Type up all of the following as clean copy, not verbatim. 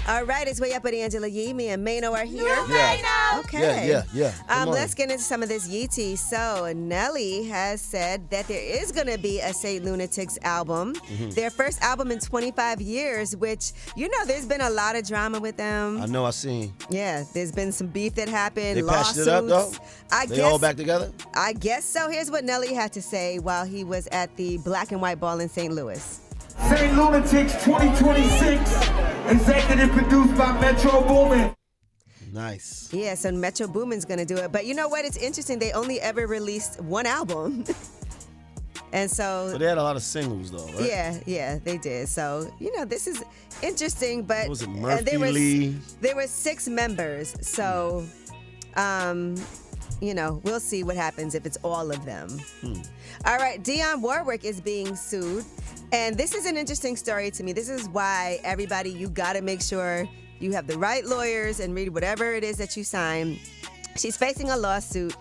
All right, it's Way Up with Angela Yee. Me and Mano are here. Yeah. Okay. Yeah. Let's get into some of this Yee tea. So, Nelly has said that there is going to be a St. Lunatics album. Mm-hmm. Their first album in 25 years, which, there's been a lot of drama with them. I know, I seen. Yeah, there's been some beef that happened, They lawsuits. patched it up, though? They all back together? I guess so. Here's what Nelly had to say while he was at the Black and White Ball in St. Louis. St. Lunatics 2026, executive produced by Metro Boomin. Nice. Yeah, so Metro Boomin's going to do it. But you know what? It's interesting. They only ever released one album. And so they had a lot of singles, though, right? Yeah, they did. So, this is interesting. But What was it, Murphy Lee? There were 6 members. So, we'll see what happens if it's all of them. All right, Dionne Warwick is being sued. And this is an interesting story to me. This is why everybody, you got to make sure you have the right lawyers and read whatever it is that you sign. She's facing a lawsuit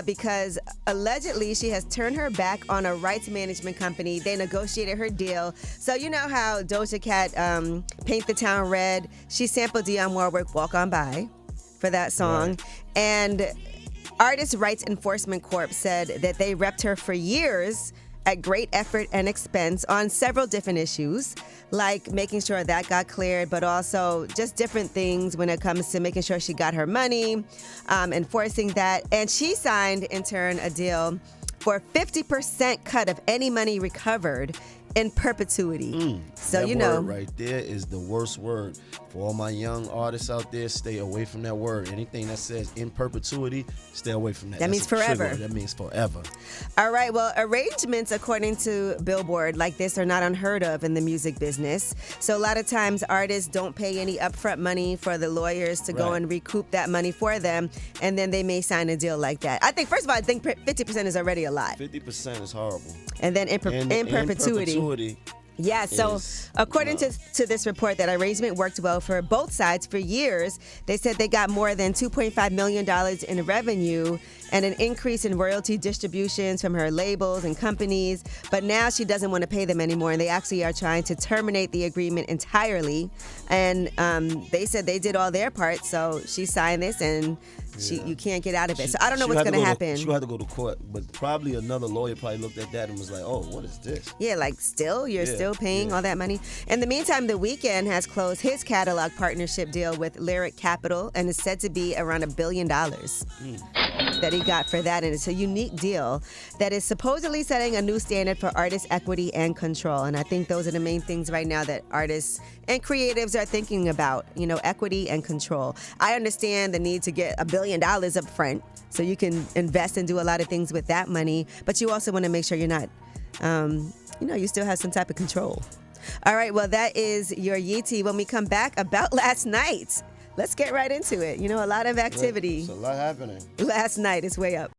because allegedly she has turned her back on a rights management company. They negotiated her deal. So you know how Doja Cat, Paint the Town Red, she sampled Dionne Warwick, Walk On By, for that song. Right. And Artist Rights Enforcement Corp said that they repped her for years at great effort and expense on several different issues, like making sure that got cleared, but also just different things when it comes to making sure she got her money, enforcing that. And she signed, in turn, a deal for a 50% cut of any money recovered in perpetuity. So that word right there is the worst word. For all my young artists out there, stay away from that word. Anything that says in perpetuity, stay away from that. That means forever. That means forever. All right, well, arrangements, according to Billboard, like this are not unheard of in the music business. So a lot of times artists don't pay any upfront money for the lawyers to go and recoup that money for them, and then they may sign a deal like that. I think, first of all, 50% is already a lot. 50% is horrible. And then in perpetuity. Yeah, so according to this report, that arrangement worked well for both sides for years. They said they got more than $2.5 million in revenue and an increase in royalty distributions from her labels and companies. But now she doesn't want to pay them anymore, and they actually are trying to terminate the agreement entirely. And they said they did all their part, so she signed this, and you can't get out of it. So I don't know what's going to happen. She'll have to go to court, but probably another lawyer probably looked at that and was like, oh, what is this? Yeah, like you're still paying all that money. In the meantime, The Weeknd has closed his catalog partnership deal with Lyric Capital and is said to be around $1 billion that he got for that. And it's a unique deal that is supposedly setting a new standard for artist equity and control. And I think those are the main things right now that artists and creatives are thinking about, equity and control. I understand the need to get $1 billion up front so you can invest and do a lot of things with that money, but you also want to make sure you're not, you still have some type of control. All right, well, that is your Yee tea. When we come back, about last night, let's get right into it. A lot of activity. There's a lot happening. Last night, it's Way Up.